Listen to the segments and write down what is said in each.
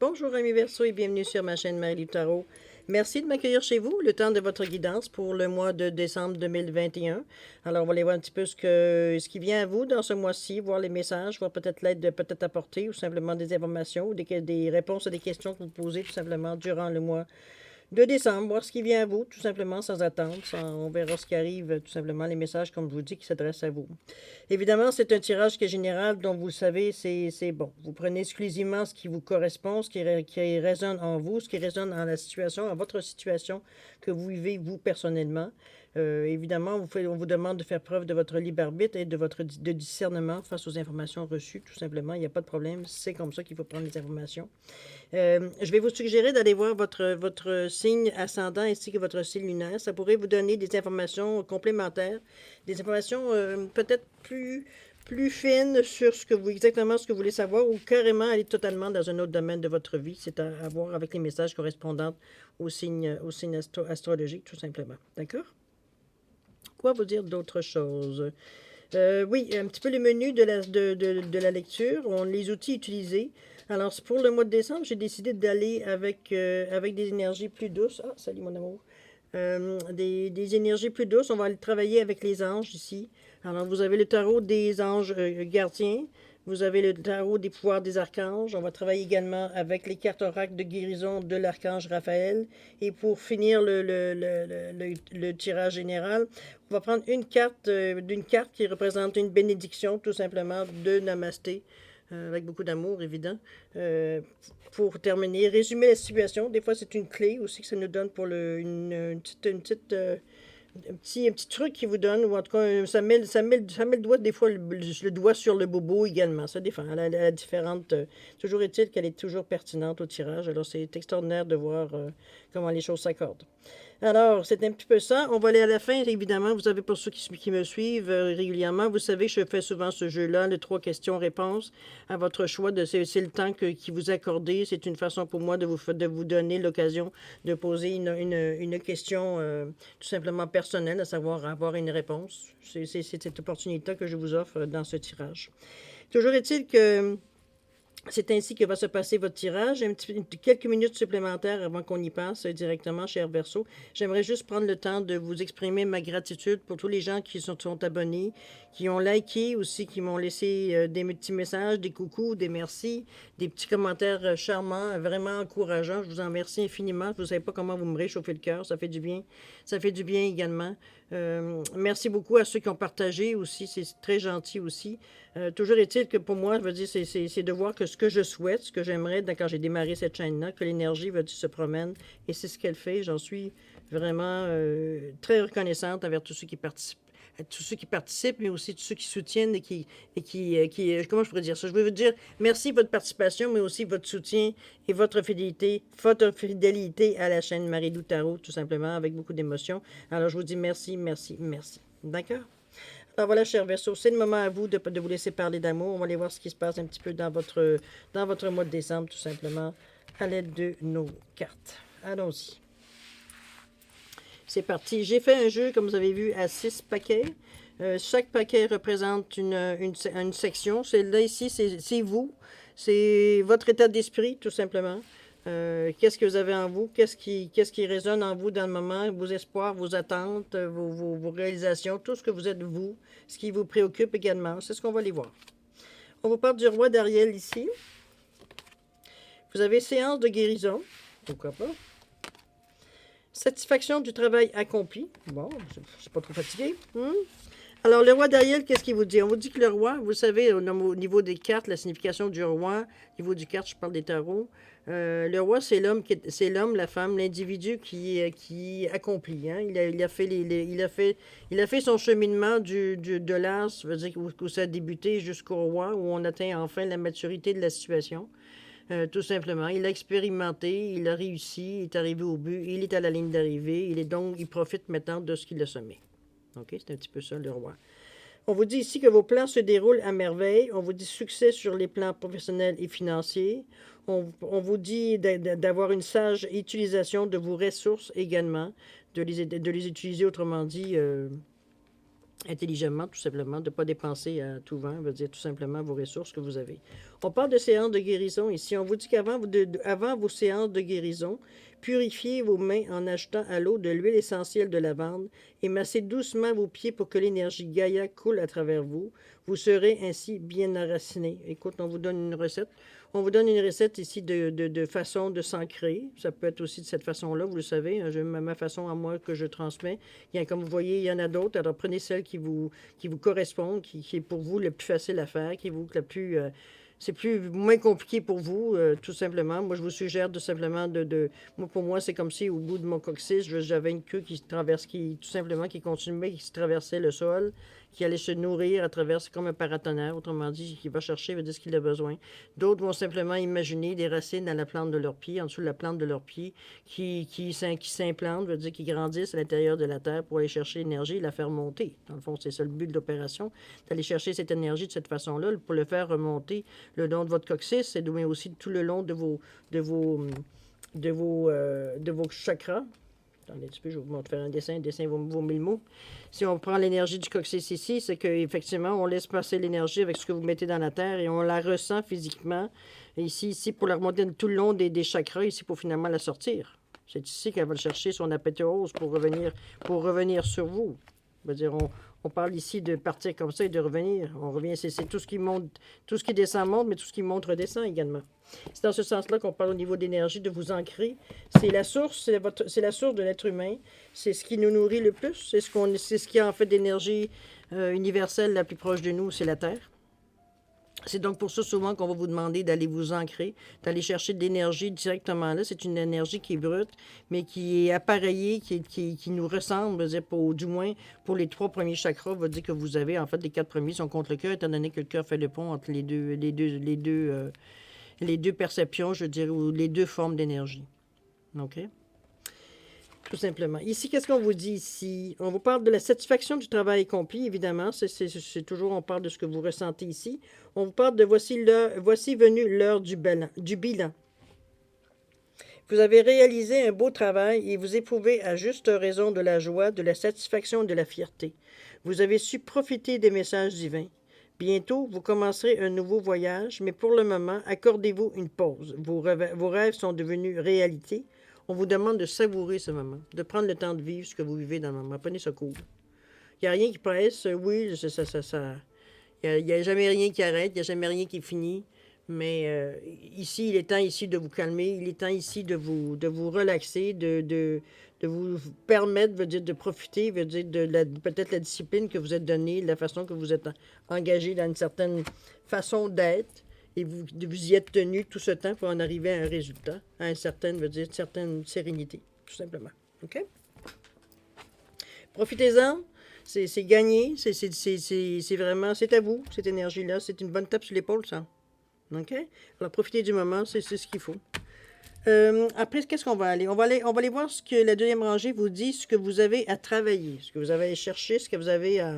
Bonjour amis Verseau et bienvenue sur ma chaîne Marie-Lou Tarot. Merci de m'accueillir chez vous, le temps de votre guidance pour le mois de décembre 2021. Alors on va aller voir un petit peu ce qui vient à vous dans ce mois-ci, voir les messages, voir peut-être l'aide de peut-être apporter ou simplement des informations ou des réponses à des questions que vous posez tout simplement durant le mois de décembre, voir ce qui vient à vous, tout simplement, sans attendre. On verra ce qui arrive, tout simplement, les messages, comme je vous dis, qui s'adressent à vous. Évidemment, c'est un tirage qui est général, donc vous le savez, c'est bon. Vous prenez exclusivement ce qui vous correspond, qui résonne en vous, ce qui résonne en la situation, en votre situation que vous vivez, vous, personnellement. Évidemment, on vous demande de faire preuve de votre libre arbitre et de discernement face aux informations reçues, tout simplement. Il n'y a pas de problème, c'est comme ça qu'il faut prendre les informations. Je vais vous suggérer d'aller voir votre signe ascendant ainsi que votre signe lunaire. Ça pourrait vous donner des informations complémentaires, des informations peut-être plus fines sur exactement ce que vous voulez savoir ou carrément aller totalement dans un autre domaine de votre vie. C'est à voir avec les messages correspondants au signe astrologique, tout simplement. D'accord? Quoi vous dire d'autre chose? Oui, un petit peu le menu de la lecture, les outils utilisés. Alors, pour le mois de décembre, j'ai décidé d'aller avec des énergies plus douces. Ah, salut mon amour. Des énergies plus douces. On va aller travailler avec les anges ici. Alors, vous avez le tarot des anges gardiens. Vous avez le tarot des pouvoirs des archanges. On va travailler également avec les cartes oracles de guérison de l'archange Raphaël. Et pour finir le tirage général, on va prendre une carte d'une carte qui représente une bénédiction, tout simplement, de Namasté. Avec beaucoup d'amour, évident. Pour terminer, résumer la situation. Des fois, c'est une clé aussi que ça nous donne pour une petite un petit truc qui vous donne, ou en tout cas, ça met le doigt, des fois, le doigt sur le bobo également. Ça dépend. Elle a différentes. Toujours est-il qu'elle est toujours pertinente au tirage. Alors, c'est extraordinaire de voir comment les choses s'accordent. Alors, c'est un petit peu ça. On va aller à la fin, évidemment. Vous savez, pour ceux qui me suivent régulièrement, vous savez que je fais souvent ce jeu-là, le 3 questions-réponses, à votre choix. C'est le temps qui vous accordez. C'est une façon pour moi de vous donner l'occasion de poser une question tout simplement personnelle, à savoir avoir une réponse. C'est cette opportunité que je vous offre dans ce tirage. Toujours est-il que c'est ainsi que va se passer votre tirage. Quelques minutes supplémentaires avant qu'on y passe directement, cher Verseau. J'aimerais juste prendre le temps de vous exprimer ma gratitude pour tous les gens qui sont abonnés, qui ont liké aussi, qui m'ont laissé des petits messages, des coucous, des merci, des petits commentaires charmants, vraiment encourageants. Je vous en remercie infiniment. Vous ne savez pas comment vous me réchauffez le cœur. Ça fait du bien. Ça fait du bien également. Merci beaucoup à ceux qui ont partagé aussi. C'est très gentil aussi. Toujours est-il que pour moi, je veux dire, c'est de voir que ce que je souhaite, ce que j'aimerais quand j'ai démarré cette chaîne-là, que l'énergie se promène, et c'est ce qu'elle fait. J'en suis vraiment très reconnaissante envers tous ceux qui participent, mais aussi tous ceux qui soutiennent comment je pourrais dire ça? Je veux vous dire merci de votre participation, mais aussi votre soutien et votre fidélité à la chaîne Marie-Lou Tarot, tout simplement, avec beaucoup d'émotion. Alors, je vous dis merci, merci, merci. D'accord? Alors voilà, cher Verseau, c'est le moment à vous de vous laisser parler d'amour. On va aller voir ce qui se passe un petit peu dans votre mois de décembre, tout simplement, à l'aide de nos cartes. Allons-y. C'est parti. J'ai fait un jeu, comme vous avez vu, à 6 paquets. Chaque paquet représente une section. Celle-là ici, c'est vous. C'est votre état d'esprit, tout simplement. Qu'est-ce que vous avez en vous? Qu'est-ce qui résonne en vous dans le moment? Vos espoirs, vos attentes, vos réalisations, tout ce que vous êtes vous, ce qui vous préoccupe également. C'est ce qu'on va aller voir. On vous parle du roi d'Ariel ici. Vous avez séance de guérison. Pourquoi pas? Satisfaction du travail accompli. Bon, je ne suis pas trop fatigué. Alors, le roi d'Ariel, qu'est-ce qu'il vous dit? On vous dit que le roi, vous savez, au niveau des cartes, la signification du roi, au niveau du carte, je parle des tarots. Le roi, c'est l'homme, la femme, l'individu qui accomplit. Hein? Il a fait son cheminement de l'art, ça veut dire où ça a débuté jusqu'au roi, où on atteint enfin la maturité de la situation. Tout simplement. Il a expérimenté, il a réussi, il est arrivé au but, il est à la ligne d'arrivée, il profite maintenant de ce qu'il a semé. OK, c'est un petit peu ça, le roi. On vous dit ici que vos plans se déroulent à merveille. On vous dit succès sur les plans professionnels et financiers. On vous dit d'avoir une sage utilisation de vos ressources également, de les utiliser, autrement dit, intelligemment, tout simplement, de ne pas dépenser à tout vent, veut dire tout simplement vos ressources que vous avez. On parle de séances de guérison ici. On vous dit qu'avant avant vos séances de guérison, purifiez vos mains en ajoutant à l'eau de l'huile essentielle de lavande et massez doucement vos pieds pour que l'énergie Gaïa coule à travers vous. Vous serez ainsi bien enraciné. Écoute, on vous donne une recette. On vous donne une recette ici de façon de s'ancrer. Ça peut être aussi de cette façon-là, vous le savez. J'ai ma façon à moi que je transmets. Comme vous voyez, il y en a d'autres. Alors prenez celle qui vous correspond, qui est pour vous le plus facile à faire, qui est vous le plus... c'est plus moins compliqué pour vous, tout simplement. Moi, je vous suggère de simplement moi, pour moi, c'est comme si au bout de mon coccyx, j'avais une queue qui traverse, tout simplement, qui continuait, qui traversait le sol, qui allait se nourrir à travers, c'est comme un paratonnerre, autrement dit, qui va chercher, veut dire ce qu'il a besoin. D'autres vont simplement imaginer des racines à la plante de leur pied, en dessous de la plante de leur pied, qui s'implantent, veut dire qui grandissent à l'intérieur de la terre pour aller chercher l'énergie et la faire monter. Dans le fond, c'est ça le but de l'opération, d'aller chercher cette énergie de cette façon-là pour le faire remonter le long de votre coccyx, mais aussi tout le long de vos chakras. Attendez un petit peu, je vais vous montrer faire un dessin vaut mille mots. Si on prend l'énergie du coccyx ici, c'est qu'effectivement, on laisse passer l'énergie avec ce que vous mettez dans la terre et on la ressent physiquement. Et ici pour la remonter tout le long des chakras, ici, pour finalement la sortir. C'est ici qu'elle va chercher son apéthéose pour revenir sur vous. Je veux dire, on parle ici de partir comme ça et de revenir. On revient, c'est tout ce qui monte, tout ce qui descend monte, mais tout ce qui monte redescend également. C'est dans ce sens-là qu'on parle au niveau d'énergie, de vous ancrer. C'est la source, c'est la source de l'être humain. C'est ce qui nous nourrit le plus. C'est ce qui a en fait d'énergie universelle la plus proche de nous, c'est la Terre. C'est donc pour ça souvent qu'on va vous demander d'aller vous ancrer, d'aller chercher de l'énergie directement là. C'est une énergie qui est brute, mais qui est appareillée, qui nous ressemble, dire, du moins pour les 3 premiers chakras, va dire que vous avez, en fait, les 4 premiers sont contre le cœur, étant donné que le cœur fait le pont entre les deux perceptions, je veux dire, ou les deux formes d'énergie. OK? Tout simplement. Ici, qu'est-ce qu'on vous dit ici? On vous parle de la satisfaction du travail accompli, évidemment. C'est toujours, on parle de ce que vous ressentez ici. On vous parle de voici venue l'heure du bilan. Vous avez réalisé un beau travail et vous éprouvez à juste raison de la joie, de la satisfaction et de la fierté. Vous avez su profiter des messages divins. Bientôt, vous commencerez un nouveau voyage, mais pour le moment, accordez-vous une pause. Vos rêves sont devenus réalité. On vous demande de savourer ce moment, de prendre le temps de vivre ce que vous vivez dans le moment. Prenez ce cours. Il n'y a rien qui presse. Oui, il n'y a jamais rien qui arrête, il n'y a jamais rien qui finit. Mais ici, il est temps ici de vous calmer, il est temps ici de vous relaxer, de vous permettre, veut dire, de profiter, veut dire, peut-être la discipline que vous êtes donnée, la façon que vous êtes engagé dans une certaine façon d'être. Et vous y êtes tenu tout ce temps pour en arriver à un résultat, à une certaine sérénité, tout simplement. OK? Profitez-en, c'est gagné, c'est vraiment, c'est à vous, cette énergie-là, c'est une bonne tape sur l'épaule, ça. OK? Alors, profitez du moment, c'est ce qu'il faut. Après, qu'est-ce qu'on va aller? On va aller voir ce que la deuxième rangée vous dit, ce que vous avez à travailler, ce que vous avez à chercher, ce que vous avez à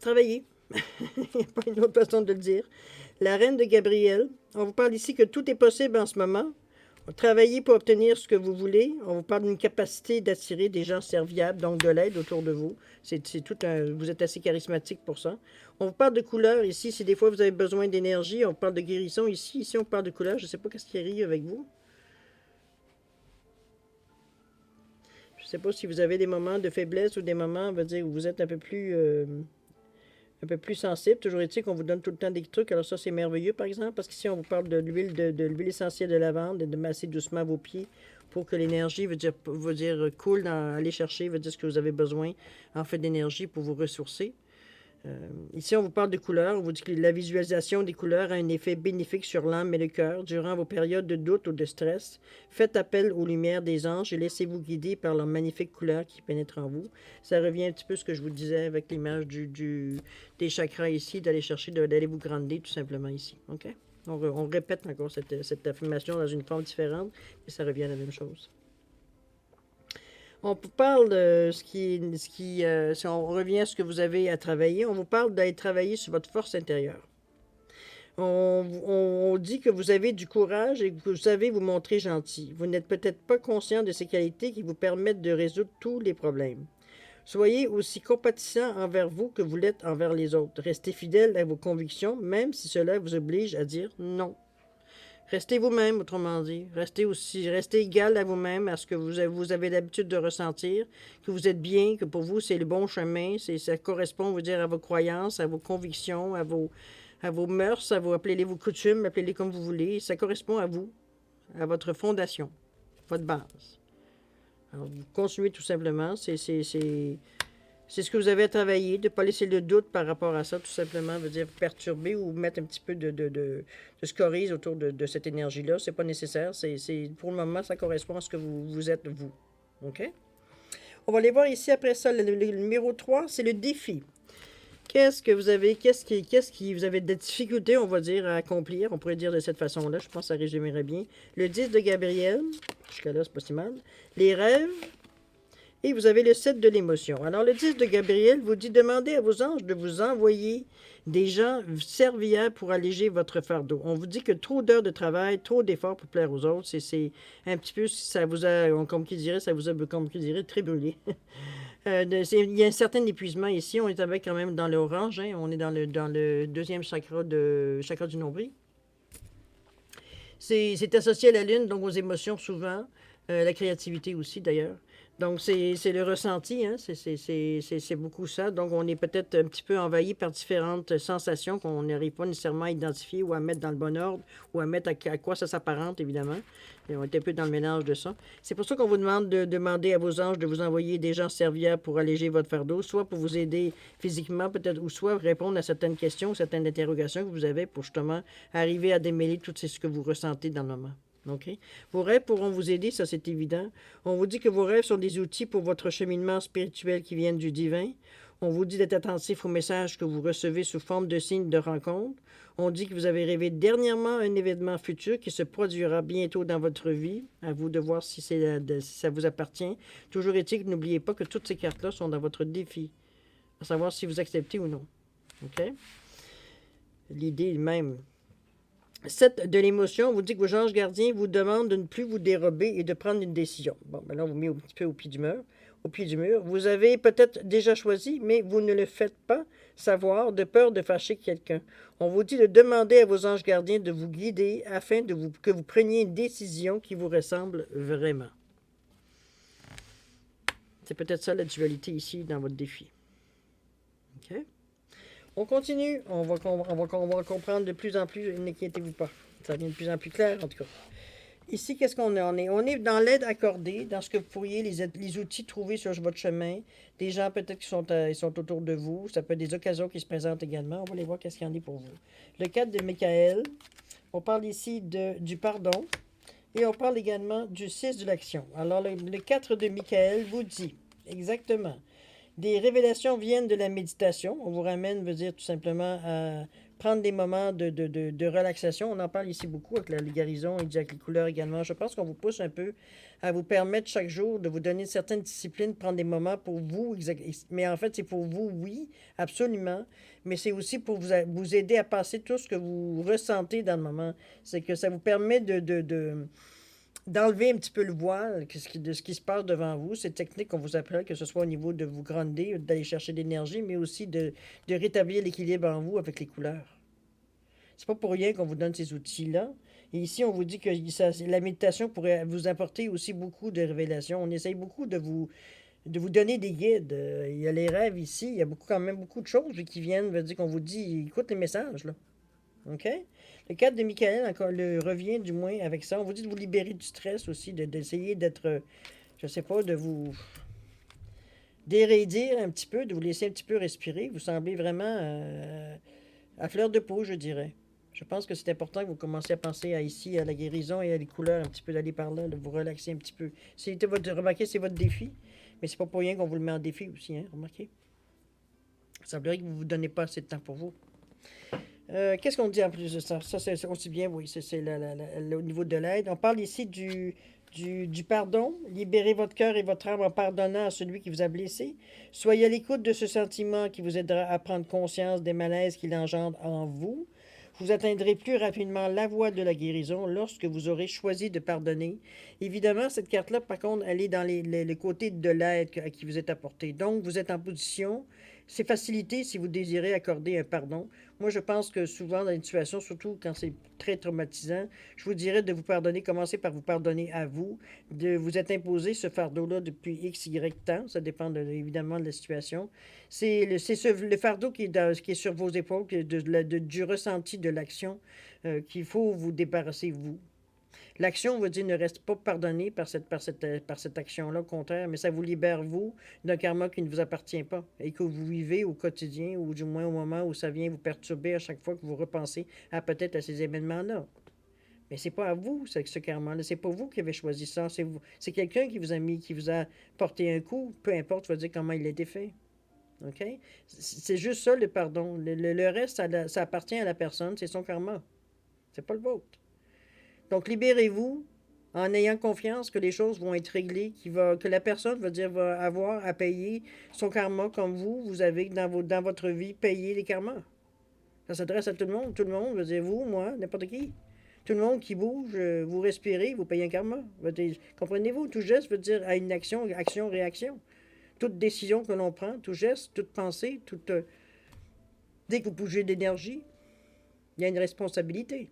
travailler. Il n'y a pas une autre façon de le dire. La reine de Gabriel, on vous parle ici que tout est possible en ce moment. Travaillez pour obtenir ce que vous voulez. On vous parle d'une capacité d'attirer des gens serviables, donc de l'aide autour de vous. Vous êtes assez charismatique pour ça. On vous parle de couleurs ici. Si des fois vous avez besoin d'énergie, on parle de guérison ici. Ici, on parle de couleurs. Je ne sais pas qu'est-ce qui arrive avec vous. Je ne sais pas si vous avez des moments de faiblesse ou des moments, on va dire, où vous êtes un peu plus sensible. Toujours est-il qu'on vous donne tout le temps des trucs. Alors ça, c'est merveilleux, par exemple, parce qu'ici, on vous parle de l'huile essentielle de lavande et de masser doucement vos pieds pour que l'énergie, veut dire coule, aller chercher, veut dire ce que vous avez besoin, en fait, d'énergie pour vous ressourcer. Ici, on vous parle de couleurs. On vous dit que la visualisation des couleurs a un effet bénéfique sur l'âme et le cœur durant vos périodes de doute ou de stress. Faites appel aux lumières des anges et laissez-vous guider par leurs magnifiques couleurs qui pénètrent en vous. Ça revient un petit peu à ce que je vous disais avec l'image des chakras ici, d'aller chercher, d'aller vous grandir tout simplement ici. OK? On répète encore cette affirmation dans une forme différente, mais ça revient à la même chose. On parle de si on revient à ce que vous avez à travailler, on vous parle d'aller travailler sur votre force intérieure. On dit que vous avez du courage et que vous savez vous montrer gentil. Vous n'êtes peut-être pas conscient de ces qualités qui vous permettent de résoudre tous les problèmes. Soyez aussi compatissant envers vous que vous l'êtes envers les autres. Restez fidèle à vos convictions, même si cela vous oblige à dire non. Restez vous-même, autrement dit. Restez égal à vous-même, à ce que vous avez l'habitude de ressentir, que vous êtes bien, que pour vous, c'est le bon chemin, ça correspond, vous dire, à vos croyances, à vos convictions, à vos mœurs, appelez-les vos coutumes, appelez-les comme vous voulez. Ça correspond à vous, à votre fondation, votre base. Alors, vous continuez tout simplement. C'est ce que vous avez à travailler, de ne pas laisser le doute par rapport à ça, tout simplement, veut dire perturber ou mettre un petit peu de scories autour de cette énergie-là. C'est pas nécessaire. Pour le moment, ça correspond à ce que vous êtes, vous. OK? On va aller voir ici après ça. Le numéro 3, c'est le défi. Qu'est-ce que vous avez, vous avez de difficultés, on va dire, à accomplir? On pourrait dire de cette façon-là. Je pense que ça résumerait bien. Le 10 de Gabriel. Jusqu'à là, c'est pas si mal. Les rêves. Et vous avez le 7 de l'émotion. Alors, le 10 de Gabriel vous dit: demandez à vos anges de vous envoyer des gens serviables pour alléger votre fardeau. On vous dit que trop d'heures de travail, trop d'efforts pour plaire aux autres, c'est un petit peu, ça vous a, comme qui dirait, comme qui dirait, très brûlé. Il y a un certain épuisement ici. On est avec quand même dans l'orange. Hein? On est dans le deuxième chakra du nombril. C'est associé à la lune, donc aux émotions souvent. La créativité aussi, d'ailleurs. Donc, c'est le ressenti, hein? C'est beaucoup ça. Donc, on est peut-être un petit peu envahi par différentes sensations qu'on n'arrive pas nécessairement à identifier ou à mettre dans le bon ordre ou à mettre à quoi ça s'apparente, évidemment. Et on est un peu dans le mélange de ça. C'est pour ça qu'on vous demande de demander à vos anges de vous envoyer des gens serviables pour alléger votre fardeau, soit pour vous aider physiquement, peut-être, ou soit répondre à certaines questions, certaines interrogations que vous avez pour justement arriver à démêler tout ce que vous ressentez dans le moment. OK? Vos rêves pourront vous aider, ça c'est évident. On vous dit que vos rêves sont des outils pour votre cheminement spirituel qui viennent du divin. On vous dit d'être attentif aux messages que vous recevez sous forme de signes de rencontre. On dit que vous avez rêvé dernièrement un événement futur qui se produira bientôt dans votre vie. À vous de voir si ça vous appartient. Toujours est-il que n'oubliez pas que toutes ces cartes-là sont dans votre défi. À savoir si vous acceptez ou non. OK? L'idée est même. 7 de l'émotion, on vous dit que vos anges gardiens vous demandent de ne plus vous dérober et de prendre une décision. Bon, ben là, on vous met un petit peu au pied du mur. Vous avez peut-être déjà choisi, mais vous ne le faites pas savoir de peur de fâcher quelqu'un. On vous dit de demander à vos anges gardiens de vous guider afin que vous preniez une décision qui vous ressemble vraiment. C'est peut-être ça la dualité ici dans votre défi. OK? On continue, on va comprendre de plus en plus, n'inquiétez-vous pas. Ça devient de plus en plus clair, en tout cas. Ici, qu'est-ce qu'on est? On est dans l'aide accordée, dans ce que vous pourriez, les outils trouvés sur votre chemin. Des gens peut-être qui ils sont autour de vous. Ça peut être des occasions qui se présentent également. On va aller voir qu'est-ce qu'il y en a pour vous. Le 4 de Michael. On parle ici du pardon. Et on parle également du 6 de l'action. Alors, le 4 de Michael vous dit exactement. Des révélations viennent de la méditation. On vous ramène, veut dire tout simplement à prendre des moments de relaxation. On en parle ici beaucoup avec la guérison et avec les couleurs également. Je pense qu'on vous pousse un peu à vous permettre chaque jour de vous donner une certaine discipline, prendre des moments pour vous. Mais en fait, c'est pour vous, oui, absolument. Mais c'est aussi pour vous aider à passer tout ce que vous ressentez dans le moment. C'est que ça vous permet d'enlever un petit peu le voile de ce qui se passe devant vous. C'est technique qu'on vous apprend, que ce soit au niveau de vous grandir, d'aller chercher de l'énergie, mais aussi de rétablir l'équilibre en vous avec les couleurs. C'est pas pour rien qu'on vous donne ces outils-là. Et ici, on vous dit que la méditation pourrait vous apporter aussi beaucoup de révélations. On essaye beaucoup de vous donner des guides. Il y a les rêves ici, il y a quand même beaucoup de choses qui viennent, veut dire qu'on vous dit, écoute les messages, là. OK? Le 4 de Michael encore revient du moins avec ça. On vous dit de vous libérer du stress aussi, d'essayer d'être, je sais pas, de vous déraidir un petit peu, de vous laisser un petit peu respirer. Vous semblez vraiment à fleur de peau, je dirais. Je pense que c'est important que vous commenciez à penser ici à la guérison et à les couleurs, un petit peu d'aller par là, de vous relaxer un petit peu. Remarquez, c'est votre défi, mais c'est pas pour rien qu'on vous le met en défi aussi, hein, remarquez. Il semblerait que vous ne vous donnez pas assez de temps pour vous. Qu'est-ce qu'on dit en plus de ça? Ça, c'est aussi bien, oui, c'est au niveau de l'aide. On parle ici du pardon. Libérez votre cœur et votre âme en pardonnant à celui qui vous a blessé. Soyez à l'écoute de ce sentiment qui vous aidera à prendre conscience des malaises qu'il engendre en vous. Vous atteindrez plus rapidement la voie de la guérison lorsque vous aurez choisi de pardonner. Évidemment, cette carte-là, par contre, elle est dans le côté de l'aide à qui vous êtes apporté. Donc, vous êtes en position, c'est facilité si vous désirez accorder un pardon. Moi, je pense que souvent, dans une situation, surtout quand c'est très traumatisant, je vous dirais de vous pardonner, commencez par vous pardonner à vous, de vous être imposé ce fardeau-là depuis X, Y temps, ça dépend évidemment de la situation. Le fardeau qui est sur vos épaules, du ressenti de l'action qu'il faut vous débarrasser, vous. L'action, on va dire, ne reste pas pardonnée par cette action-là, au contraire, mais ça vous libère, vous, d'un karma qui ne vous appartient pas et que vous vivez au quotidien, ou du moins au moment où ça vient vous perturber à chaque fois que vous repensez à peut-être à ces événements-là. Mais c'est pas à vous, ce karma-là. C'est pas vous qui avez choisi ça. C'est quelqu'un qui vous a mis, qui vous a porté un coup, peu importe, je vais dire comment il a été fait. OK? C'est juste ça, le pardon. Le reste, ça appartient à la personne, c'est son karma. C'est pas le vôtre. Donc, libérez-vous en ayant confiance que les choses vont être réglées, que la personne va avoir à payer son karma comme vous avez dans votre vie payé les karmas. Ça s'adresse à tout le monde. Tout le monde, veut dire vous, moi, n'importe qui. Tout le monde qui bouge, vous respirez, vous payez un karma. Comprenez-vous? Tout geste veut dire à une action, réaction. Toute décision que l'on prend, tout geste, toute pensée, dès que vous bougez d'énergie, il y a une responsabilité.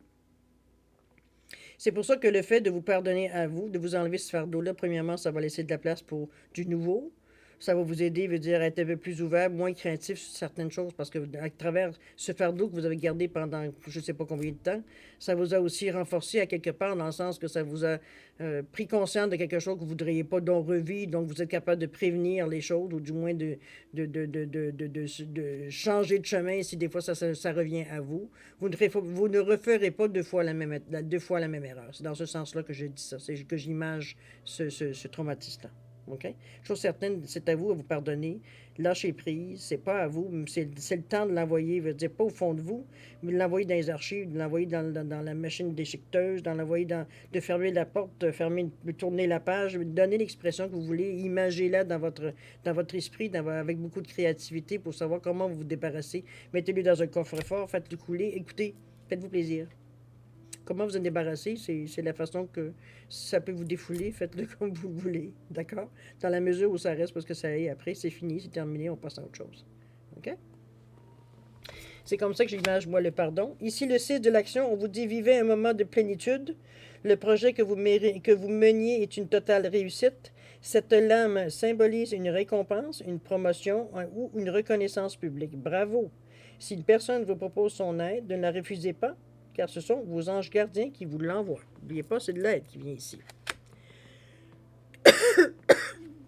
C'est pour ça que le fait de vous pardonner à vous, de vous enlever ce fardeau-là, premièrement, ça va laisser de la place pour du nouveau. Ça va vous aider, veut dire, à être un peu plus ouvert, moins craintif sur certaines choses, parce que à travers ce fardeau que vous avez gardé pendant je ne sais pas combien de temps, ça vous a aussi renforcé à quelque part, dans le sens que ça vous a pris conscience de quelque chose que vous ne voudriez pas donc revivre, donc vous êtes capable de prévenir les choses, ou du moins de changer de chemin si des fois ça revient à vous. Vous ne referez pas deux fois la même erreur. C'est dans ce sens-là que je dis ça, c'est que j'image ce traumatisme-là. OK? Chose certaine, c'est à vous à vous pardonner. Lâchez prise, c'est pas à vous. C'est le temps de l'envoyer, veut dire pas au fond de vous, mais de l'envoyer dans les archives, de l'envoyer dans la machine déchiqueteuse, de fermer la porte, de tourner la page, de donner l'expression que vous voulez, imagez-la dans votre esprit, avec beaucoup de créativité pour savoir comment vous vous débarrasser. Mettez-le dans un coffre-fort, faites-le couler, écoutez, faites-vous plaisir. Comment vous en débarrasser, c'est la façon que ça peut vous défouler, faites-le comme vous voulez, d'accord? Dans la mesure où ça reste, parce que ça y est, après, c'est fini, c'est terminé, on passe à autre chose. OK? C'est comme ça que j'imagine, moi, le pardon. Ici, le 6 de l'action, on vous dit, vivez un moment de plénitude. Le projet que vous meniez est une totale réussite. Cette lame symbolise une récompense, une promotion ou une reconnaissance publique. Bravo! Si une personne vous propose son aide, ne la refusez pas, car ce sont vos anges gardiens qui vous l'envoient. N'oubliez pas, c'est de l'aide qui vient ici.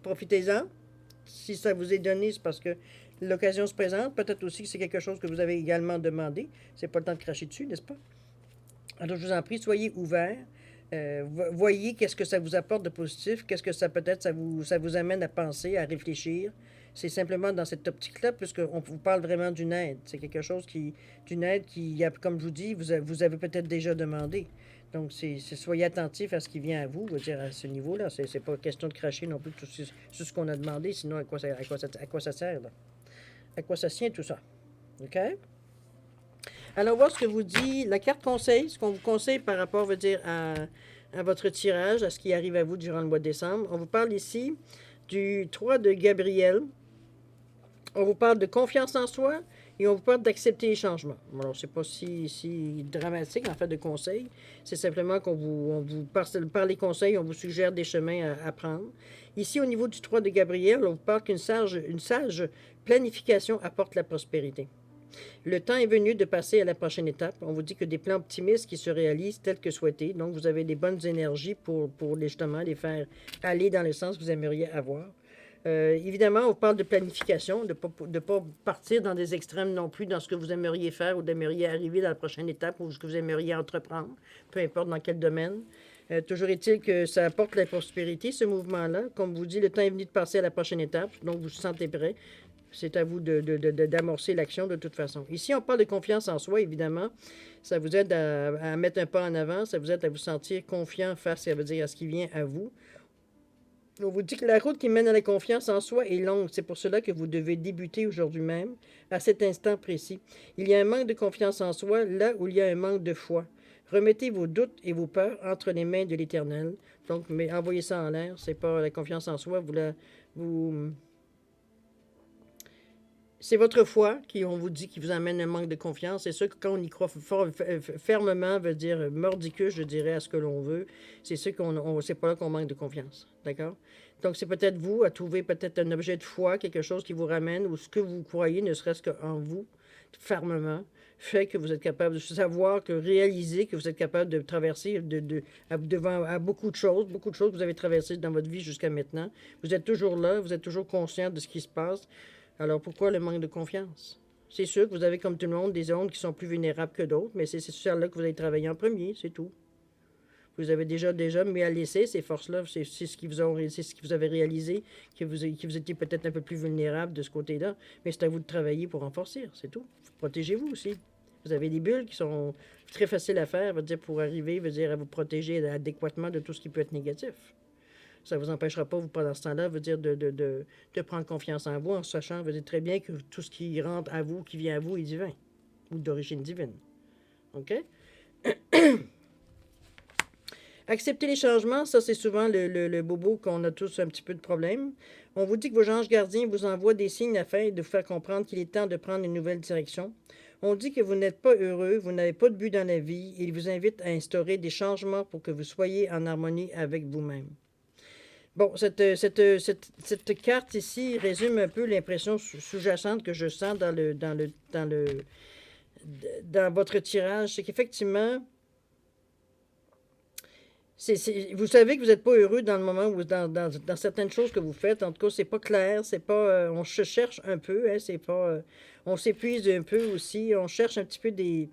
Profitez-en. Si ça vous est donné, c'est parce que l'occasion se présente. Peut-être aussi que c'est quelque chose que vous avez également demandé. C'est pas le temps de cracher dessus, n'est-ce pas? Alors, je vous en prie, soyez ouverts. Voyez qu'est-ce que ça vous apporte de positif, qu'est-ce que ça peut-être ça vous amène à penser, à réfléchir. C'est simplement dans cette optique-là, puisqu'on vous parle vraiment d'une aide. C'est quelque chose d'une aide qui, comme je vous dis, vous avez peut-être déjà demandé. Donc, soyez attentifs à ce qui vient à vous, je veux dire, à ce niveau-là. C'est pas question de cracher non plus sur ce qu'on a demandé, sinon à quoi ça sert, là? À quoi ça tient tout ça? OK? Alors, voir ce que vous dit la carte conseil, ce qu'on vous conseille par rapport, veut dire, à votre tirage, à ce qui arrive à vous durant le mois de décembre. On vous parle ici du 3 de Gabriel. On vous parle de confiance en soi et on vous parle d'accepter les changements. Alors, c'est pas si dramatique en fait de conseils. C'est simplement par les conseils, on vous suggère des chemins à prendre. Ici, au niveau du 3 de Gabriel, on vous parle qu'une sage planification apporte la prospérité. Le temps est venu de passer à la prochaine étape. On vous dit que des plans optimistes qui se réalisent tels que souhaités. Donc, vous avez des bonnes énergies pour justement les faire aller dans le sens que vous aimeriez avoir. Évidemment, on parle de planification, de ne pas partir dans des extrêmes non plus dans ce que vous aimeriez faire ou d'aimeriez arriver dans la prochaine étape ou ce que vous aimeriez entreprendre, peu importe dans quel domaine. Toujours est-il que ça apporte la prospérité, ce mouvement-là. Comme vous dit, le temps est venu de passer à la prochaine étape, donc vous vous sentez prêt. C'est à vous d'amorcer l'action de toute façon. Ici, on parle de confiance en soi, évidemment. Ça vous aide à mettre un pas en avant, ça vous aide à vous sentir confiant face, ça veut dire, à ce qui vient à vous. On vous dit que la route qui mène à la confiance en soi est longue. C'est pour cela que vous devez débuter aujourd'hui même, à cet instant précis. Il y a un manque de confiance en soi là où il y a un manque de foi. Remettez vos doutes et vos peurs entre les mains de l'Éternel. Donc, mais envoyez ça en l'air. C'est pas la confiance en soi. Vous, c'est votre foi qui, on vous dit, qui vous amène un manque de confiance. C'est sûr que quand on y croit fermement, veut dire mordicus, je dirais, à ce que l'on veut, c'est sûr c'est pas là qu'on manque de confiance. D'accord? Donc, c'est peut-être vous à trouver peut-être un objet de foi, quelque chose qui vous ramène, ou ce que vous croyez, ne serait-ce qu'en vous, fermement, fait que vous êtes capable de savoir, que réaliser que vous êtes capable de traverser devant à beaucoup de choses que vous avez traversées dans votre vie jusqu'à maintenant. Vous êtes toujours là, vous êtes toujours conscient de ce qui se passe. Alors pourquoi le manque de confiance? C'est sûr que vous avez, comme tout le monde, des zones qui sont plus vulnérables que d'autres, mais c'est celle-là que vous allez travailler en premier, c'est tout. Vous avez déjà mis à laisser ces forces-là, c'est ce qui vous avez réalisé, que vous étiez peut-être un peu plus vulnérable de ce côté-là, mais c'est à vous de travailler pour renforcer, c'est tout. Protégez-vous aussi. Vous avez des bulles qui sont très faciles à faire, pour arriver, à vous protéger adéquatement de tout ce qui peut être négatif. Ça ne vous empêchera pas, vous, pendant ce temps-là, de prendre confiance en vous, en sachant, très bien que tout ce qui rentre à vous, qui vient à vous, est divin, ou d'origine divine. OK? Accepter les changements, ça, c'est souvent le bobo qu'on a tous un petit peu de problème. On vous dit que vos anges gardiens vous envoient des signes afin de vous faire comprendre qu'il est temps de prendre une nouvelle direction. On dit que vous n'êtes pas heureux, vous n'avez pas de but dans la vie, et il vous invite à instaurer des changements pour que vous soyez en harmonie avec vous-même. Bon, cette carte ici résume un peu l'impression sous-jacente que je sens dans votre tirage. C'est qu'effectivement, vous savez que vous n'êtes pas heureux dans le moment où dans certaines choses que vous faites. En tout cas, c'est pas clair, c'est pas. On se cherche un peu, hein, c'est pas. On s'épuise un peu aussi. On cherche un petit peu des.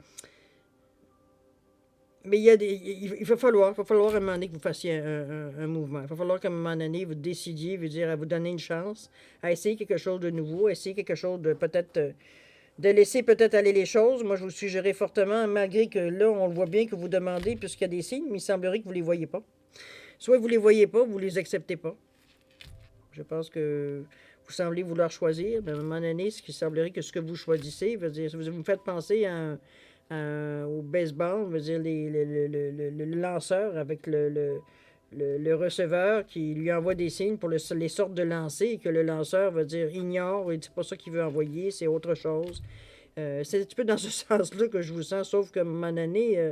Mais il va falloir à un moment donné que vous fassiez un mouvement. Il va falloir qu'à un moment donné, vous décidiez, à vous donner une chance, à essayer quelque chose de nouveau, à essayer quelque chose de peut-être, de laisser peut-être aller les choses. Moi, je vous suggérais fortement, malgré que là, on le voit bien que vous demandez, puisqu'il y a des signes, mais il semblerait que vous ne les voyez pas. Soit vous ne les voyez pas, vous ne les acceptez pas. Je pense que vous semblez vouloir choisir, mais à un moment donné, ce qui semblerait que ce que vous choisissez, vous me faites penser au baseball, le lanceur avec le receveur qui lui envoie des signes pour les sortes de lancer et que le lanceur ignore, et c'est pas ça qu'il veut envoyer, c'est autre chose. C'est un petit peu dans ce sens-là que je vous sens, sauf que à un moment donné,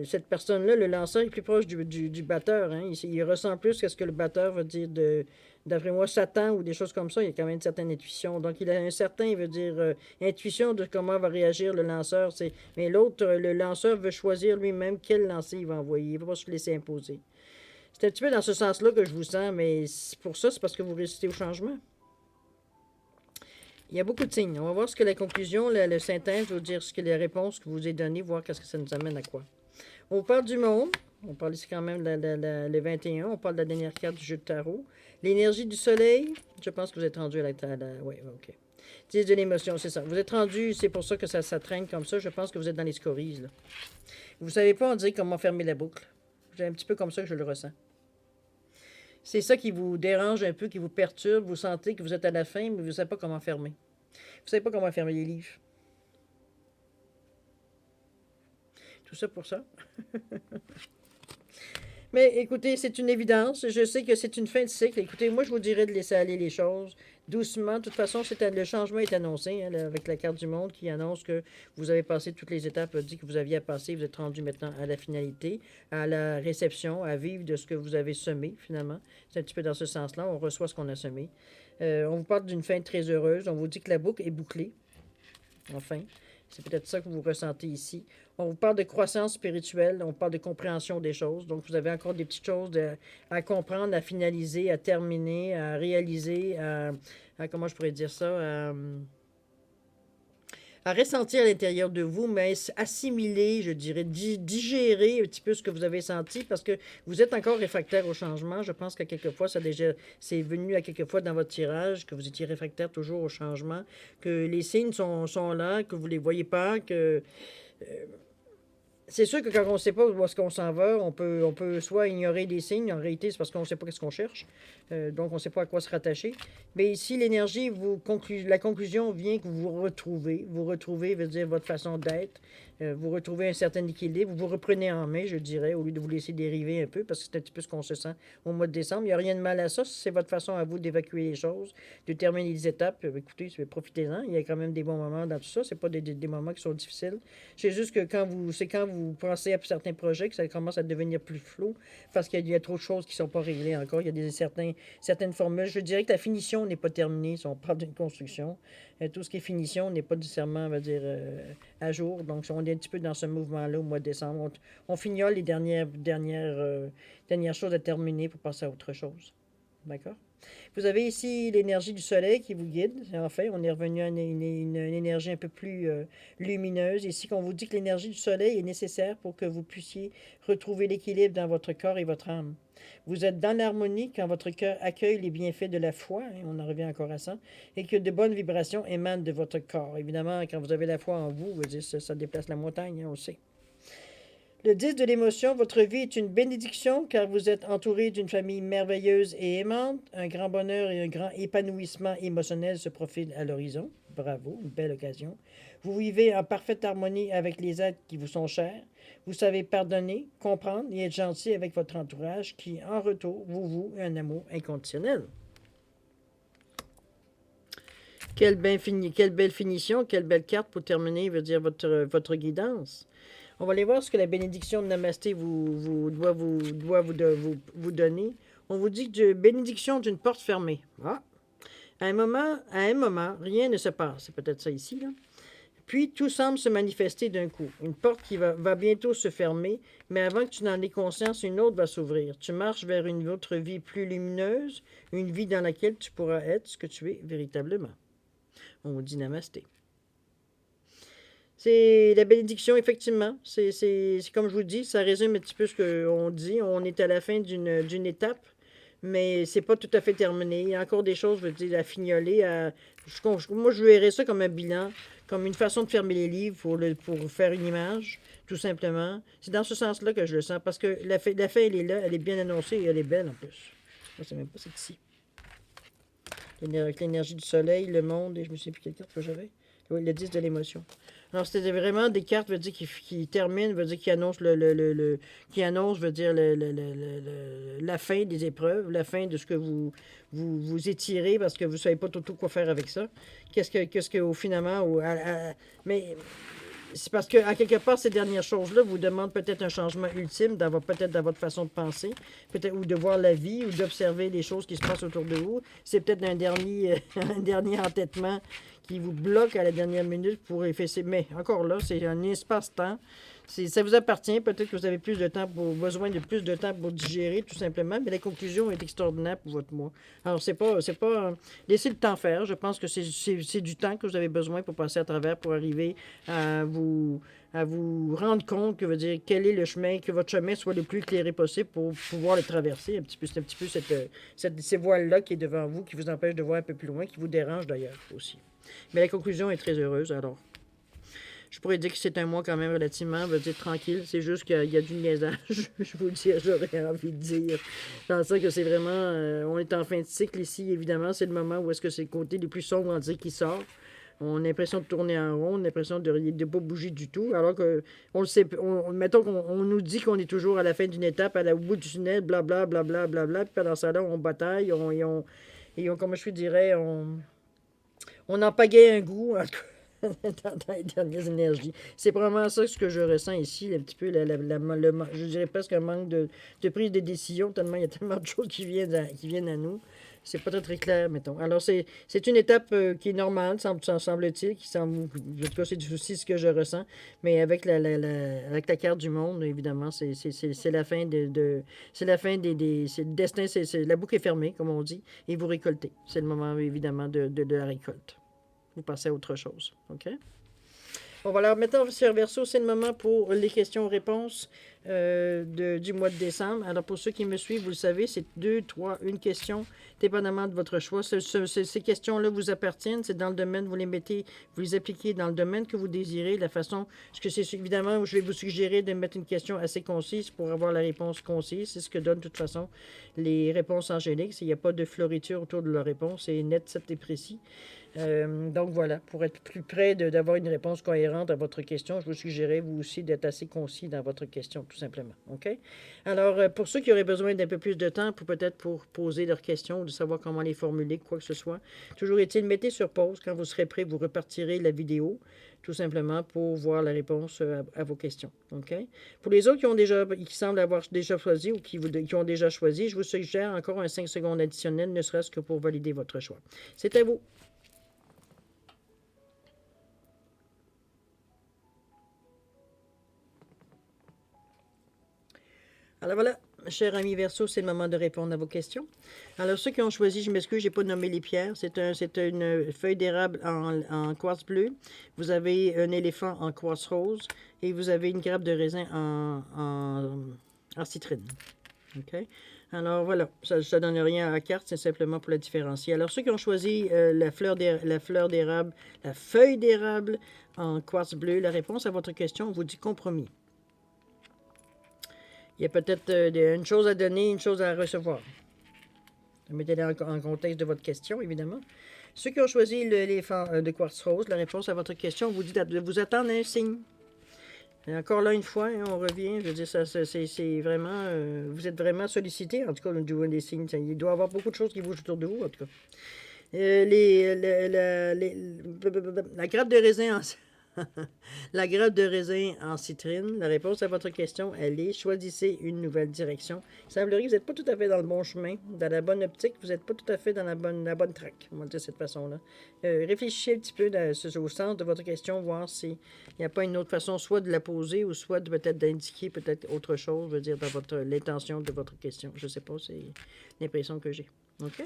cette personne-là, le lanceur, est plus proche du batteur. Hein. Il ressent plus qu'est-ce que le batteur va dire d'après moi, Satan ou des choses comme ça. Il y a quand même une certaine intuition. Donc, il a un certain, intuition de comment va réagir le lanceur. Mais l'autre, le lanceur veut choisir lui-même quel lancer il va envoyer. Il ne va pas se laisser imposer. C'est un petit peu dans ce sens-là que je vous sens, mais pour ça, c'est parce que vous résistez au changement. Il y a beaucoup de signes. On va voir ce que la conclusion, le synthèse, veut dire ce que les réponses que vous ai données, voir qu'est-ce que ça nous amène à quoi. On parle du monde. On parle ici quand même le 21. On parle de la dernière carte du jeu de tarot. L'énergie du soleil. Je pense que vous êtes rendu à la... Oui, ok. 10 de l'émotion, c'est ça. Vous êtes rendu, c'est pour ça que ça traîne comme ça. Je pense que vous êtes dans les scories, là. Vous ne savez pas, on dirait, comment fermer la boucle. C'est un petit peu comme ça que je le ressens. C'est ça qui vous dérange un peu, qui vous perturbe. Vous sentez que vous êtes à la fin, mais vous ne savez pas comment fermer. Vous ne savez pas comment fermer les livres. Tout ça pour ça. Mais écoutez, c'est une évidence. Je sais que c'est une fin de cycle. Écoutez, moi, je vous dirais de laisser aller les choses doucement. De toute façon, le changement est annoncé avec la carte du monde qui annonce que vous avez passé toutes les étapes, dit que vous aviez à passer. Vous êtes rendu maintenant à la finalité, à la réception, à vivre de ce que vous avez semé, finalement. C'est un petit peu dans ce sens-là. On reçoit ce qu'on a semé. On vous parle d'une fin très heureuse. On vous dit que la boucle est bouclée. Enfin, c'est peut-être ça que vous ressentez ici. On vous parle de croissance spirituelle, on parle de compréhension des choses. Donc, vous avez encore des petites choses à comprendre, à finaliser, à terminer, à réaliser, comment je pourrais dire ça, à ressentir à l'intérieur de vous, mais assimiler, je dirais, digérer un petit peu ce que vous avez senti, parce que vous êtes encore réfractaire au changement. Je pense qu'à quelquefois, c'est venu à quelquefois dans votre tirage, que vous étiez réfractaire toujours au changement, que les signes sont là, que vous ne les voyez pas, que c'est sûr que quand on ne sait pas où est-ce qu'on s'en va, on peut soit ignorer des signes, en réalité, c'est parce qu'on ne sait pas ce qu'on cherche, donc on ne sait pas à quoi se rattacher. Mais ici, l'énergie, la conclusion vient que vous retrouvez, veut dire votre façon d'être, vous retrouvez un certain équilibre, vous vous reprenez en main, je dirais, au lieu de vous laisser dériver un peu, parce que c'est un petit peu ce qu'on se sent au mois de décembre. Il n'y a rien de mal à ça, c'est votre façon à vous d'évacuer les choses, de terminer les étapes. Écoutez, profitez-en, il y a quand même des bons moments dans tout ça, c'est pas des moments qui sont difficiles. C'est juste que quand vous pensez à certains projets que ça commence à devenir plus flou parce qu'il y a trop de choses qui ne sont pas réglées encore. Il y a certaines formules. Je dirais que la finition n'est pas terminée si on parle d'une construction. Tout ce qui est finition n'est pas nécessairement, on va dire, à jour. Donc, on est un petit peu dans ce mouvement-là au mois de décembre. On fignole les dernières choses à terminer pour passer à autre chose. D'accord? Vous avez ici l'énergie du soleil qui vous guide. Enfin, on est revenu à une énergie un peu plus lumineuse. Ici, qu'on vous dit que l'énergie du soleil est nécessaire pour que vous puissiez retrouver l'équilibre dans votre corps et votre âme. Vous êtes dans l'harmonie quand votre cœur accueille les bienfaits de la foi, hein, on en revient encore à ça, et que de bonnes vibrations émanent de votre corps. Évidemment, quand vous avez la foi en vous, ça déplace la montagne, hein, on le sait. Le 10 de l'émotion, votre vie est une bénédiction car vous êtes entouré d'une famille merveilleuse et aimante. Un grand bonheur et un grand épanouissement émotionnel se profilent à l'horizon. Bravo, une belle occasion. Vous vivez en parfaite harmonie avec les êtres qui vous sont chers. Vous savez pardonner, comprendre et être gentil avec votre entourage qui, en retour, vous voue un amour inconditionnel. Quelle belle finition, quelle belle carte pour terminer, veut dire votre guidance. On va aller voir ce que la bénédiction de Namasté doit vous donner. On vous dit que bénédiction d'une porte fermée. Ah. À un moment, rien ne se passe. C'est peut-être ça ici, là. Puis tout semble se manifester d'un coup. Une porte qui va bientôt se fermer, mais avant que tu n'en aies conscience, une autre va s'ouvrir. Tu marches vers une autre vie plus lumineuse, une vie dans laquelle tu pourras être ce que tu es véritablement. On vous dit Namasté. C'est la bénédiction, effectivement. C'est comme je vous dis, ça résume un petit peu ce qu'on dit. On est à la fin d'une étape, mais c'est pas tout à fait terminé. Il y a encore des choses, je veux dire, à fignoler. Moi, je verrais ça comme un bilan, comme une façon de fermer les livres pour faire une image, tout simplement. C'est dans ce sens-là que je le sens, parce que la fin, elle est là, elle est bien annoncée et elle est belle en plus. Je ne sais même pas c'est ici. L'énergie du soleil, le monde, et je ne me souviens plus quelle carte que j'avais. Oui, le 10 de l'émotion. Alors, c'était vraiment des cartes, veut dire, qui terminent, veut dire, qui annoncent qui annoncent, veut dire, la fin des épreuves, la fin de ce que vous étirez parce que vous ne savez pas tout quoi faire avec ça. Qu'est-ce que, au finalement, mais c'est parce que, à quelque part, ces dernières choses-là vous demandent peut-être un changement ultime, peut-être dans votre façon de penser, peut-être, ou de voir la vie, ou d'observer les choses qui se passent autour de vous. C'est peut-être un un dernier entêtement qui vous bloque à la dernière minute pour effacer. Mais encore là, c'est un espace-temps. Ça vous appartient. Peut-être que vous avez besoin de plus de temps pour digérer, tout simplement. Mais la conclusion est extraordinaire pour votre mois. Alors, c'est pas, laissez le temps faire. Je pense que c'est du temps que vous avez besoin pour passer à travers, pour arriver à vous rendre compte que veut dire quel est le chemin, que votre chemin soit le plus éclairé possible pour pouvoir le traverser. C'est un petit peu ces voiles-là qui est devant vous, qui vous empêche de voir un peu plus loin, qui vous dérange d'ailleurs aussi. Mais la conclusion est très heureuse, alors. Je pourrais dire que c'est un mois quand même relativement, veut dire tranquille. C'est juste qu'il y a du niaisage, je vous le dis, j'aurais envie de dire. Dans ça que c'est vraiment, on est en fin de cycle ici, évidemment. C'est le moment où est-ce que c'est le côté le plus sombre, on dirait, qui sort. On a l'impression de tourner en rond, on a l'impression de ne pas bouger du tout, alors que on le sait, mettons qu'on nous dit qu'on est toujours à la fin d'une étape, au bout du tunnel, blablabla, blablabla, bla, bla, puis pendant ça là, on bataille, comme je dirais, on en pagaie un goût, en tout cas, dans les dernières énergies. C'est vraiment ça ce que je ressens ici, un petit peu, je dirais presque un manque de prise de décision, tellement il y a tellement de choses qui viennent à nous. C'est pas très, très clair, mettons. Alors, c'est une étape qui est normale, semble-t-il, en tout cas, c'est aussi ce que je ressens, mais avec avec la carte du monde, évidemment, c'est la fin c'est la fin c'est le destin, la boucle est fermée, comme on dit, et vous récoltez. C'est le moment, évidemment, de la récolte. Vous passez à autre chose, OK? Bon, voilà, maintenant, cher Verseau, c'est le moment pour les questions-réponses du mois de décembre. Alors, pour ceux qui me suivent, vous le savez, c'est 2, 3, une question, dépendamment de votre choix. Ces questions-là vous appartiennent, c'est dans le domaine, vous les mettez, vous les appliquez dans le domaine que vous désirez, la façon, parce que c'est évidemment, je vais vous suggérer de mettre une question assez concise pour avoir la réponse concise. C'est ce que donnent, de toute façon, les réponses angéliques. Il n'y a pas de floriture autour de la réponse, c'est net, c'est précis. Donc voilà, pour être plus près d'avoir une réponse cohérente à votre question, je vous suggérais vous aussi d'être assez concis dans votre question, tout simplement. OK? Alors, pour ceux qui auraient besoin d'un peu plus de temps pour peut-être pour poser leurs questions, de savoir comment les formuler, quoi que ce soit, toujours est-il, mettez sur pause. Quand vous serez prêt, vous repartirez la vidéo, tout simplement pour voir la réponse à vos questions. OK? Pour les autres qui semblent avoir déjà choisi ou qui ont déjà choisi, je vous suggère encore un 5 secondes additionnel, ne serait-ce que pour valider votre choix. C'est à vous. Alors voilà, cher ami Verseau, c'est le moment de répondre à vos questions. Alors ceux qui ont choisi, je m'excuse, je n'ai pas nommé les pierres. C'est une feuille d'érable en quartz bleu. Vous avez un éléphant en quartz rose. Et vous avez une grappe de raisin en citrine. OK? Alors voilà, ça ne donne rien à la carte, c'est simplement pour la différencier. Alors ceux qui ont choisi la fleur d'érable, la feuille d'érable en quartz bleu, la réponse à votre question vous dit compromis. Il y a peut-être une chose à donner, une chose à recevoir. Mettez-le en contexte de votre question, évidemment. Ceux qui ont choisi l'éléphant de quartz rose, la réponse à votre question vous dit de vous attendre un signe. Et encore là, une fois, hein, on revient. Je veux dire, c'est vraiment. Vous êtes vraiment sollicité, en tout cas, au niveau des signes. Il doit y avoir beaucoup de choses qui bougent autour de vous, en tout cas. La grappe de raisin en. La grappe de raisin en citrine, la réponse à votre question, elle est choisissez une nouvelle direction. Il semblerait que vous n'êtes pas tout à fait dans le bon chemin, dans la bonne optique, vous n'êtes pas tout à fait dans la bonne track, on va dire de cette façon-là. Réfléchissez un petit peu au sens de votre question, voir s'il n'y a pas une autre façon, soit de la poser ou soit peut-être d'indiquer peut-être autre chose, je veux dire, dans l'intention de votre question. Je ne sais pas, c'est l'impression que j'ai. OK?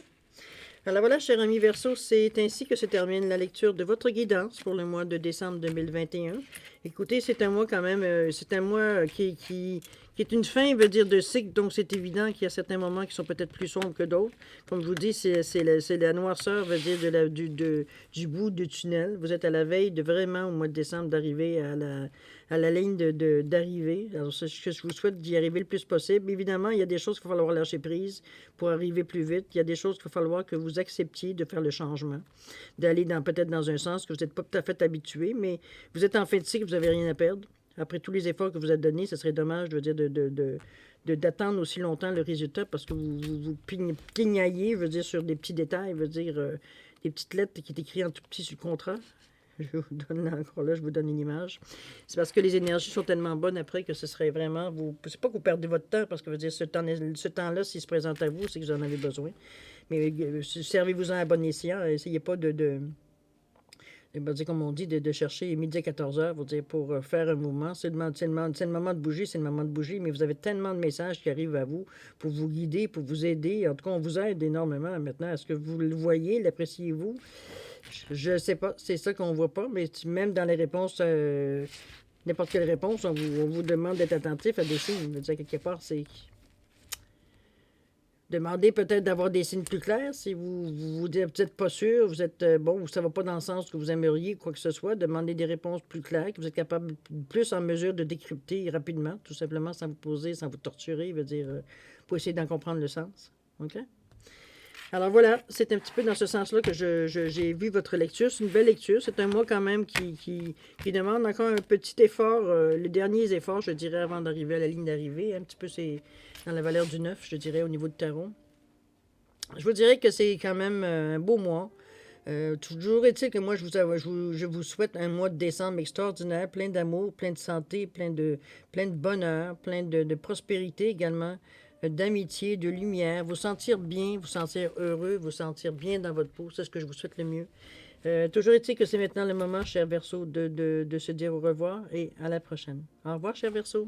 Alors voilà, cher ami Verseau, c'est ainsi que se termine la lecture de votre guidance pour le mois de décembre 2021. Écoutez, c'est un mois quand même, c'est un mois qui est une fin, veut dire, de cycle, donc c'est évident qu'il y a certains moments qui sont peut-être plus sombres que d'autres. Comme je vous dis, c'est la noirceur, veut dire, du bout du tunnel. Vous êtes à la veille de vraiment, au mois de décembre, d'arriver à la ligne d'arrivée. Alors, je vous souhaite d'y arriver le plus possible. Évidemment, il y a des choses qu'il va falloir lâcher prise pour arriver plus vite. Il y a des choses qu'il va falloir que vous acceptiez de faire le changement, d'aller peut-être dans un sens que vous n'êtes pas tout à fait habitué, mais vous êtes en fin de cycle, vous n'avez rien à perdre. Après tous les efforts que vous avez donnés, ce serait dommage, je veux dire, d'attendre aussi longtemps le résultat parce que vous pignaillez, je veux dire, sur des petits détails, je veux dire, des petites lettres qui sont écrites en tout petit sur le contrat. Je vous donne encore là, je vous donne une image. C'est parce que les énergies sont tellement bonnes après que ce serait vraiment. C'est pas que vous perdez votre temps, parce que je veux dire, ce temps-là, s'il se présente à vous, c'est que vous en avez besoin. Mais servez-vous-en à bon escient. Essayez pas comme on dit, de chercher midi à 14 heures pour faire un mouvement. C'est le moment de bouger, c'est le moment de bouger, mais vous avez tellement de messages qui arrivent à vous pour vous guider, pour vous aider. En tout cas, on vous aide énormément maintenant. Est-ce que vous le voyez, l'appréciez-vous? Je ne sais pas, c'est ça qu'on ne voit pas, mais même dans les réponses, n'importe quelle réponse, on vous demande d'être attentif à des signes. Je veux dire, quelque part, c'est demander peut-être d'avoir des signes plus clairs. Si vous n'êtes pas sûr, vous êtes bon, ça ne va pas dans le sens que vous aimeriez, quoi que ce soit, demandez des réponses plus claires, que vous êtes capable plus en mesure de décrypter rapidement, tout simplement, sans vous poser, sans vous torturer, je veux dire, pour essayer d'en comprendre le sens. OK? Alors voilà, c'est un petit peu dans ce sens-là que j'ai vu votre lecture. C'est une belle lecture. C'est un mois quand même qui demande encore un petit effort, les derniers efforts, je dirais, avant d'arriver à la ligne d'arrivée. Un petit peu, c'est dans la valeur du 9, je dirais, au niveau du tarot. Je vous dirais que c'est quand même un beau mois. Toujours est-il que moi, je vous souhaite un mois de décembre extraordinaire, plein d'amour, plein de santé, plein de bonheur, plein de prospérité également, d'amitié, de lumière, vous sentir bien, vous sentir heureux, vous sentir bien dans votre peau. C'est ce que je vous souhaite le mieux. Toujours est-il que c'est maintenant le moment, cher Verseau, de se dire au revoir et à la prochaine. Au revoir, cher Verseau.